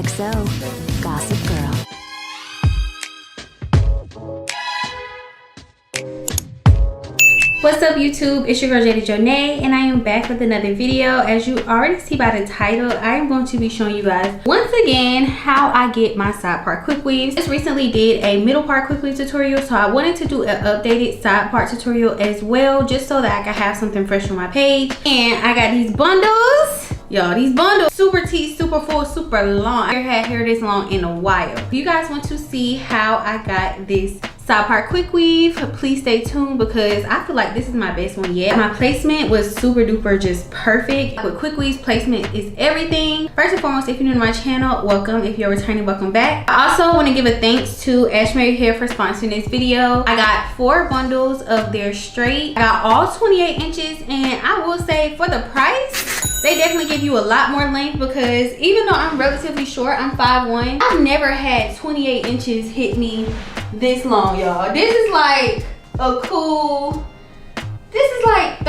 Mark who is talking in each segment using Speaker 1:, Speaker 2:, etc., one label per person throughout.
Speaker 1: like so. Gossip Girl.
Speaker 2: What's up YouTube, it's your girl Jayda Jonét, and I am back with another video. As you already see by the title, I am going to be showing you guys once again how I get my side part quick weaves. I just recently did a middle part quick weave tutorial, so I wanted to do an updated side part tutorial as well, just so that I can have something fresh on my page. And I got these bundles. Y'all, these bundles, super tea, super full, super long. I never had hair this long in a while. If you guys want to see how I got this side part quick weave, please stay tuned because I feel like this is my best one yet. My placement was super duper just perfect. With quick weaves, placement is everything. First and foremost, if you're new to my channel, welcome. If you're returning, welcome back. I also want to give a thanks to Ashimaryhair for sponsoring this video. I got 4 bundles of their straight. I got all 28 inches, and I will say for the price, they definitely give you a lot more length because even though I'm relatively short, I'm 5'1", I've never had 28 inches hit me this long, y'all. This is like a cool, this is like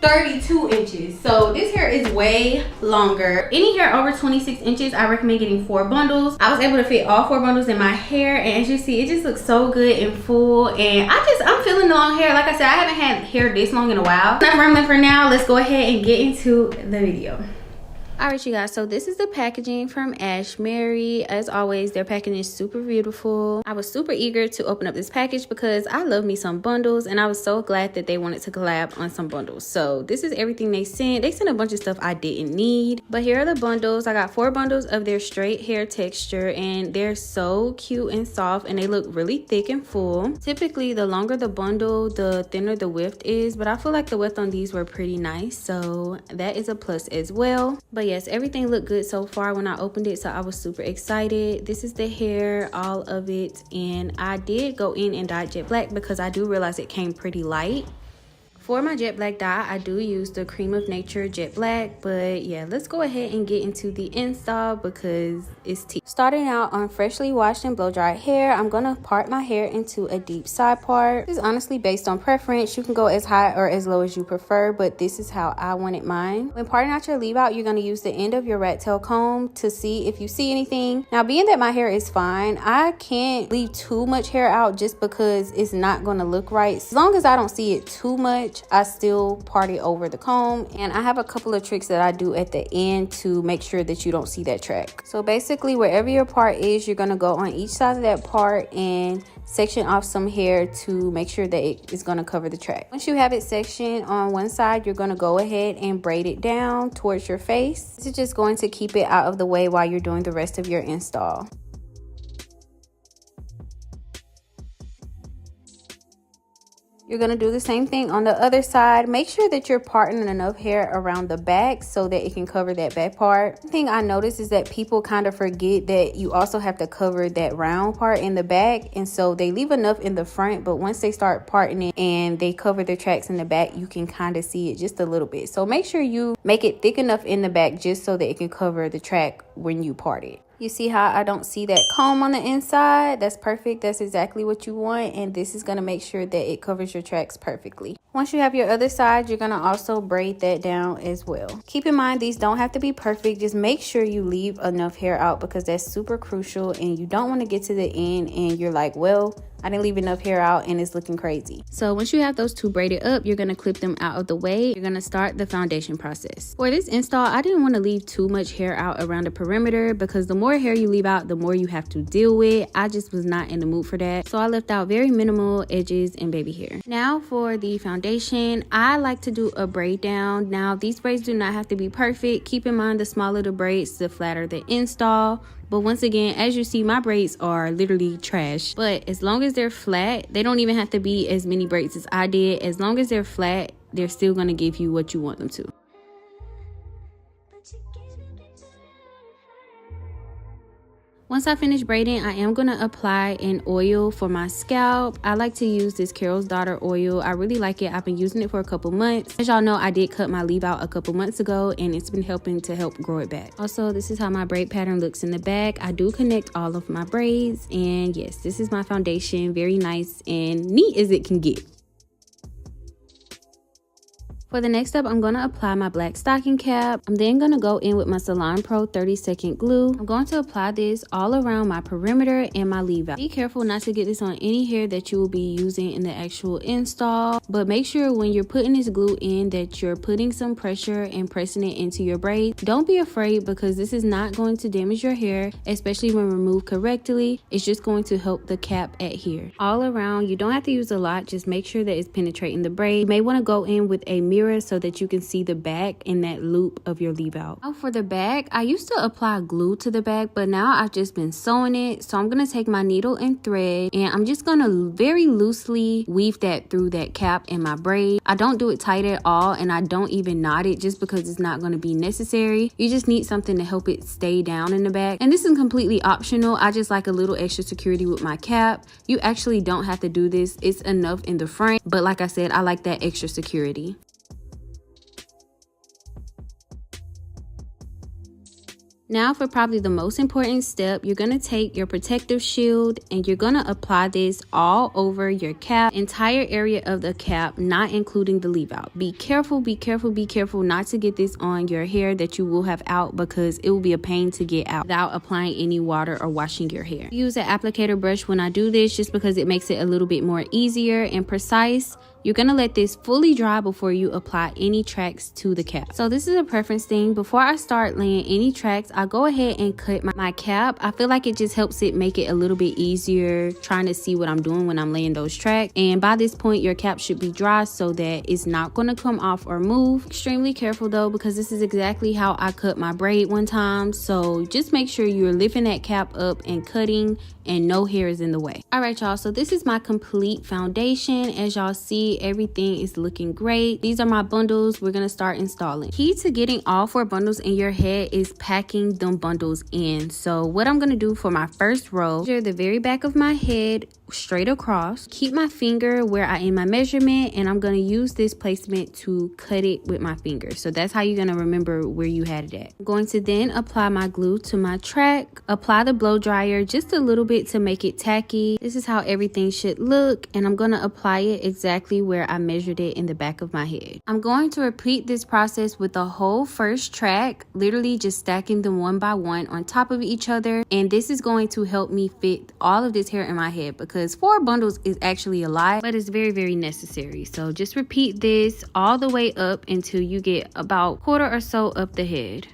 Speaker 2: 32 inches. So this hair is way longer. Any hair over 26 inches, I recommend getting 4 bundles. I was able to fit all 4 bundles in my hair, and as you see, it just looks so good and full. And I'm feeling the long hair. Like I said, I haven't had hair this long in a while. Enough rambling for now. Let's go ahead and get into the video. Alright you guys, so this is the packaging from Ashimary. As always, their packaging is super beautiful. I was super eager to open up this package because I love me some bundles, and I was so glad that they wanted to collab on some bundles. So this is everything they sent. They sent a bunch of stuff I didn't need, but here are the bundles. I got 4 bundles of their straight hair texture, and they're so cute and soft, and they look really thick and full. Typically, the longer the bundle, the thinner the width is, but I feel like the width on these were pretty nice, so that is a plus as well. But yes, everything looked good so far when I opened it, so I was super excited. This is the hair, all of it, and I did go in and dye it jet black because I do realize it came pretty light. For my jet black dye, I do use the Cream of Nature jet black, but yeah, let's go ahead and get into the install because it's tea. Starting out on freshly washed and blow dried hair, I'm gonna part my hair into a deep side part. This is honestly based on preference. You can go as high or as low as you prefer, but this is how I wanted mine. When parting out your leave out, you're gonna use the end of your rat tail comb to see if you see anything. Now, being that my hair is fine, I can't leave too much hair out just because it's not gonna look right. As long as I don't see it too much, I still part it over the comb, and I have a couple of tricks that I do at the end to make sure that you don't see that track. So basically, wherever your part is, you're gonna go on each side of that part and section off some hair to make sure that it is gonna cover the track. Once you have it sectioned on one side, you're gonna go ahead and braid it down towards your face. This is just going to keep it out of the way while you're doing the rest of your install. You're going to do the same thing on the other side. Make sure that you're parting enough hair around the back so that it can cover that back part. One thing I noticed is that people kind of forget that you also have to cover that round part in the back, and so they leave enough in the front, but once they start parting it and they cover the tracks in the back, you can kind of see it just a little bit. So make sure you make it thick enough in the back just so that it can cover the track when you part it. You see how I don't see that comb on the inside? That's perfect. That's exactly what you want. And this is going to make sure that it covers your tracks perfectly. Once you have your other side, you're going to also braid that down as well. Keep in mind, these don't have to be perfect. Just make sure you leave enough hair out because that's super crucial. And you don't want to get to the end and you're like, well, I didn't leave enough hair out and it's looking crazy. So once you have those 2 braided up, you're going to clip them out of the way. You're going to start the foundation process. For this install, I didn't want to leave too much hair out around the perimeter because the more hair you leave out, the more you have to deal with. I just was not in the mood for that. So I left out very minimal edges and baby hair. Now for the foundation, I like to do a braid down. Now these braids do not have to be perfect. Keep in mind the smaller the braids, the flatter the install. But once again, as you see, my braids are literally trash. But as long as they're flat, they don't even have to be as many braids as I did. As long as they're flat, they're still going to give you what you want them to. Once I finish braiding, I am going to apply an oil for my scalp. I like to use this Carol's Daughter oil. I really like it. I've been using it for a couple months. As y'all know, I did cut my leave out a couple months ago, and it's been helping to help grow it back. Also, this is how my braid pattern looks in the back. I do connect all of my braids, and yes, this is my foundation. Very nice and neat as it can get. For the next step, I'm going to apply my black stocking cap. I'm then going to go in with my Salon Pro 30-second glue. I'm going to apply this all around my perimeter and my leave out. Be careful not to get this on any hair that you will be using in the actual install, but make sure when you're putting this glue in that you're putting some pressure and pressing it into your braid. Don't be afraid, because this is not going to damage your hair, especially when removed correctly. It's just going to help the cap adhere. All around, you don't have to use a lot, just make sure that it's penetrating the braid. You may want to go in with a mirror so that you can see the back in that loop of your leave out. Now for the back, I used to apply glue to the back, but now I've just been sewing it. So I'm going to take my needle and thread, and I'm just going to very loosely weave that through that cap in my braid. I don't do it tight at all, and I don't even knot it, just because it's not going to be necessary. You just need something to help it stay down in the back. And this is completely optional. I just like a little extra security with my cap. You actually don't have to do this. It's enough in the front, but like I said, I like that extra security. Now for probably the most important step, you're going to take your protective shield and you're going to apply this all over your cap, entire area of the cap, not including the leave out. Be careful, be careful, be careful not to get this on your hair that you will have out, because it will be a pain to get out without applying any water or washing your hair. Use an applicator brush when I do this, just because it makes it a little bit more easier and precise. You're going to let this fully dry before you apply any tracks to the cap. So this is a preference thing. Before I start laying any tracks, I go ahead and cut my cap. I feel like it just helps it make it a little bit easier trying to see what I'm doing when I'm laying those tracks. And by this point, your cap should be dry so that it's not going to come off or move. Extremely careful though, because this is exactly how I cut my braid one time. So just make sure you're lifting that cap up and cutting, and no hair is in the way. All right, y'all, so this is my complete foundation. As y'all see, everything is looking great. These are my bundles. We're gonna start installing. Key to getting all 4 bundles in your head is packing them bundles in. So what I'm gonna do for my first row, measure the very back of my head straight across, keep my finger where I am my measurement, and I'm gonna use this placement to cut it with my finger. So that's how you're gonna remember where you had it at. I'm going to then apply my glue to my track, apply the blow dryer just a little bit to make it tacky. This is how everything should look, and I'm gonna apply it exactly where I measured it in the back of my head. I'm going to repeat this process with the whole first track, literally just stacking them one by one on top of each other, and this is going to help me fit all of this hair in my head, because 4 bundles is actually a lot, but it's very, very necessary. So just repeat this all the way up until you get about 1/4 or so up the head.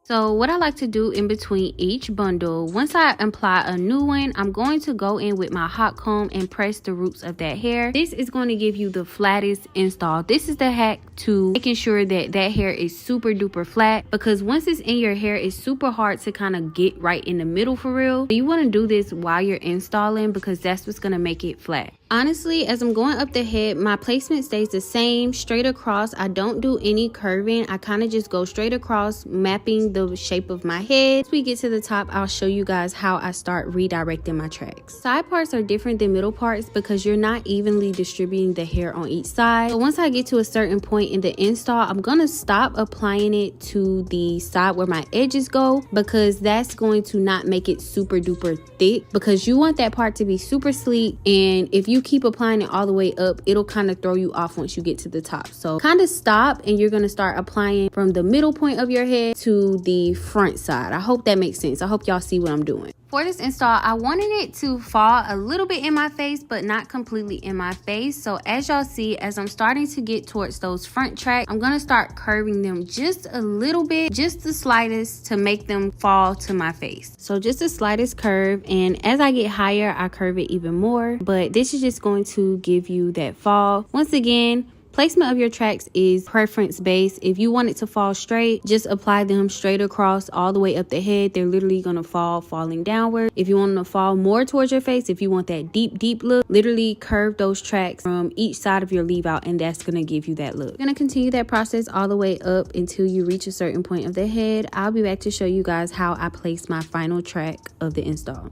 Speaker 2: So what I like to do in between each bundle, once I apply a new one, I'm going to go in with my hot comb and press the roots of that hair. This is going to give you the flattest install. This is the hack to making sure that that hair is super duper flat, because once it's in your hair, it's super hard to kind of get right in the middle for real. You want to do this while you're installing, because that's what's going to make it flat. Honestly, as I'm going up the head, my placement stays the same, straight across. I don't do any curving. I kind of just go straight across, mapping the shape of my head. As we get to the top, I'll show you guys how I start redirecting my tracks. Side parts are different than middle parts because you're not evenly distributing the hair on each side. So once I get to a certain point in the install, I'm going to stop applying it to the side where my edges go, because that's going to not make it super duper thick, because you want that part to be super sleek, and if you keep applying it all the way up, it'll kind of throw you off once you get to the top. So kind of stop, and you're going to start applying from the middle point of your head to the front side. I hope that makes sense. I hope y'all see what I'm doing. For this install, I wanted it to fall a little bit in my face, but not completely in my face. So as y'all see, as I'm starting to get towards those front tracks, I'm going to start curving them just a little bit, just the slightest, to make them fall to my face. So just the slightest curve, and as I get higher, I curve it even more. But this is just going to give you that fall. Once again, placement of your tracks is preference based. If you want it to fall straight, just apply them straight across all the way up the head. They're literally going to falling downward. If you want them to fall more towards your face, if you want that deep look, literally curve those tracks from each side of your leave out, and that's going to give you that look. You're going to continue that process all the way up until you reach a certain point of the head. I'll be back to show you guys how I place my final track of the install.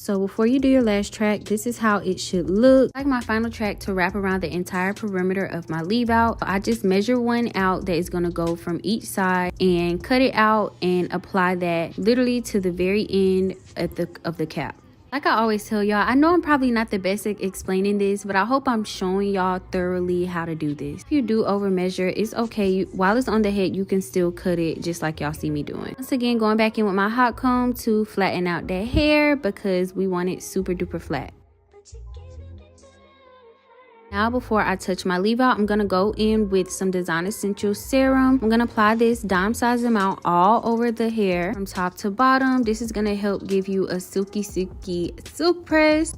Speaker 2: So before you do your last track, this is how it should look. I like my final track to wrap around the entire perimeter of my leave out. I just measure one out that is going to go from each side and cut it out and apply that literally to the very end of the cap. Like I always tell y'all, I know I'm probably not the best at explaining this, but I hope I'm showing y'all thoroughly how to do this. If you do over measure, it's okay. While it's on the head, you can still cut it just like y'all see me doing. Once again, going back in with my hot comb to flatten out that hair because we want it super duper flat. Now before I touch my leave out, I'm going to go in with some Design Essentials serum. I'm going to apply this dime size amount all over the hair from top to bottom. This is going to help give you a silky silk press.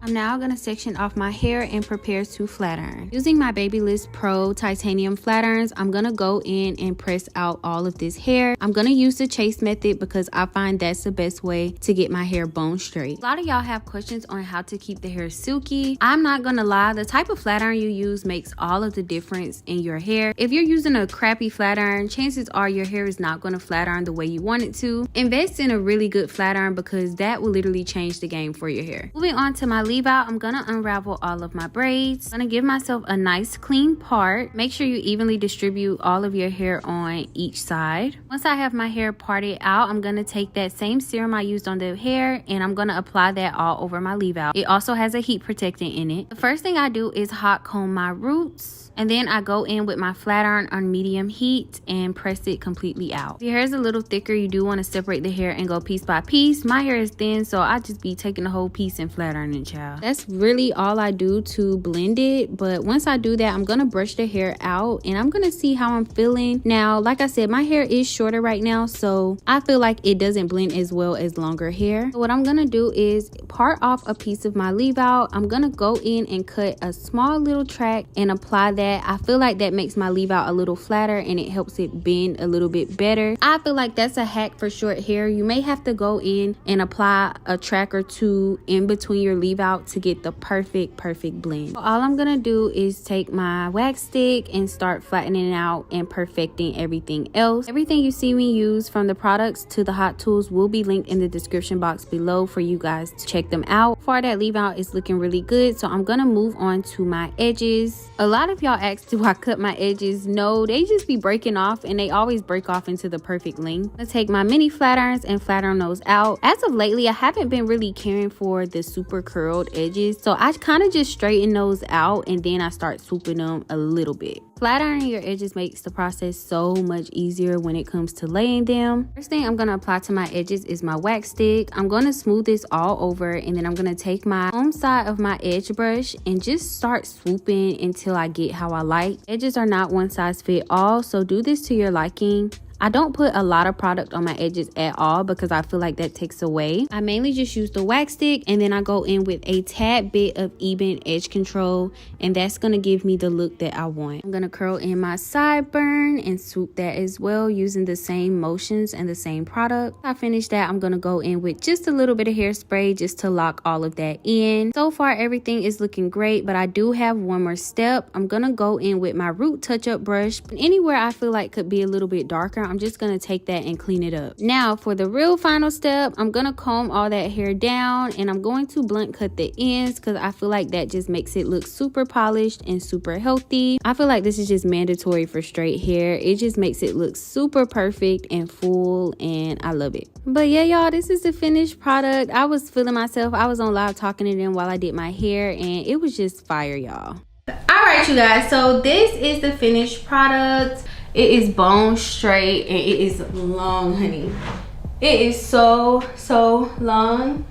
Speaker 2: I'm now going to section off my hair and prepare to flat iron. Using my Babyliss Pro titanium flat irons, I'm going to go in and press out all of this hair. I'm going to use the chase method because I find that's the best way to get my hair bone straight. A lot of y'all have questions on how to keep the hair silky. I'm not going to lie, the type of flat iron you use makes all of the difference in your hair. If you're using a crappy flat iron, chances are your hair is not going to flat iron the way you want it to. Invest in a really good flat iron because that will literally change the game for your hair. Moving on to my leave out, I'm gonna unravel all of my braids. I'm gonna give myself a nice clean part. Make sure you evenly distribute all of your hair on each side. Once I have my hair parted out, I'm gonna take that same serum I used on the hair and I'm gonna apply that all over my leave out. It also has a heat protectant in it. The first thing I do is hot comb my roots. And then I go in with my flat iron on medium heat and press it completely out. If your hair is a little thicker, you do want to separate the hair and go piece by piece. My hair is thin, so I just be taking the whole piece and flat ironing, child. That's really all I do to blend it. But once I do that, I'm going to brush the hair out and I'm going to see how I'm feeling. Now, like I said, my hair is shorter right now, so I feel like it doesn't blend as well as longer hair. So what I'm going to do is part off a piece of my leave out. I'm going to go in and cut a small little track and apply that. I feel like that makes my leave out a little flatter and it helps it bend a little bit better. I feel like that's a hack for short hair. You may have to go in and apply a track or two in between your leave out to get the perfect blend. So all I'm gonna do is take my wax stick and start flattening it out and perfecting everything else. Everything you see me use, from the products to the hot tools, will be linked in the description box below for you guys to check them out. So far that leave out is looking really good, so I'm gonna move on to my edges. A lot of y'all asked, do I cut my edges? No, they just be breaking off and they always break off into the perfect length. I'm gonna take my mini flat irons and flat iron those out. As of lately, I haven't been really caring for the super curled edges, so I kind of just straighten those out and then I start swooping them a little bit. Flat ironing your edges makes the process so much easier when it comes to laying them. First thing I'm going to apply to my edges is my wax stick. I'm going to smooth this all over and then I'm going to take my home side of my edge brush and just start swooping until I get how I like. Edges are not one size fit all, so do this to your liking. I don't put a lot of product on my edges at all because I feel like that takes away. I mainly just use the wax stick and then I go in with a tad bit of even edge control, and that's going to give me the look that I want. I'm going to curl in my sideburn and swoop that as well using the same motions and the same product. After I finish that, I'm going to go in with just a little bit of hairspray just to lock all of that in. So far everything is looking great, but I do have one more step. I'm going to go in with my root touch-up brush, and anywhere I feel like could be a little bit darker, I'm just going to take that and clean it up. Now for the real final step, I'm going to comb all that hair down and I'm going to blunt cut the ends because I feel like that just makes it look super polished and super healthy. I feel like this is just mandatory for straight hair. It just makes it look super perfect and full, and I love it. But yeah, y'all, this is the finished product. I was feeling myself. I was on live talking to them while I did my hair and it was just fire, y'all. All right, you guys, so this is the finished product. It is bone straight and it is long, honey. It is so long.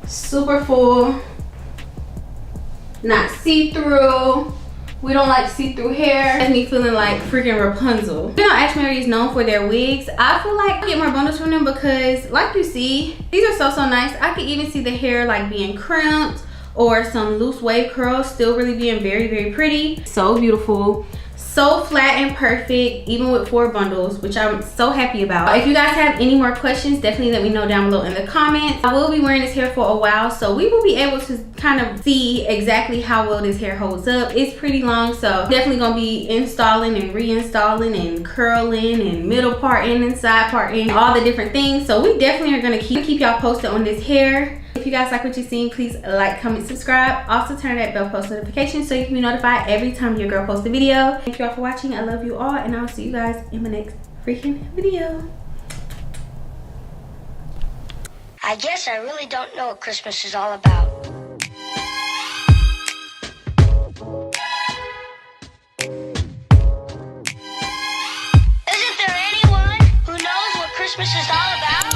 Speaker 2: Super full. Not see-through. We don't like see-through hair. That's me feeling like freaking Rapunzel. You know, Ashimary is known for their wigs. I feel like I get more bundles from them because, like you see, these are so nice. I could even see the hair like being crimped or some loose wave curls still really being very pretty. So beautiful, so flat and perfect, even with 4 bundles, which I'm so happy about. If you guys have any more questions, definitely let me know down below in the comments. I will be wearing this hair for a while, so we will be able to kind of see exactly how well this hair holds up. It's pretty long, so definitely gonna be installing and reinstalling and curling and middle parting and side parting, all the different things. So we definitely are gonna keep y'all posted on this hair. If you guys like what you're seeing, please like, comment, subscribe. Also turn that bell post notification so you can be notified every time your girl posts a video. Thank you all for watching. I love you all, and I'll see you guys in my next freaking video.
Speaker 3: I guess I really don't know what Christmas is all about. Isn't there anyone who knows what Christmas is all about?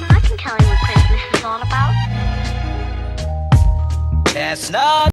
Speaker 1: I can tell you what Christmas is all about.
Speaker 4: Chestnut.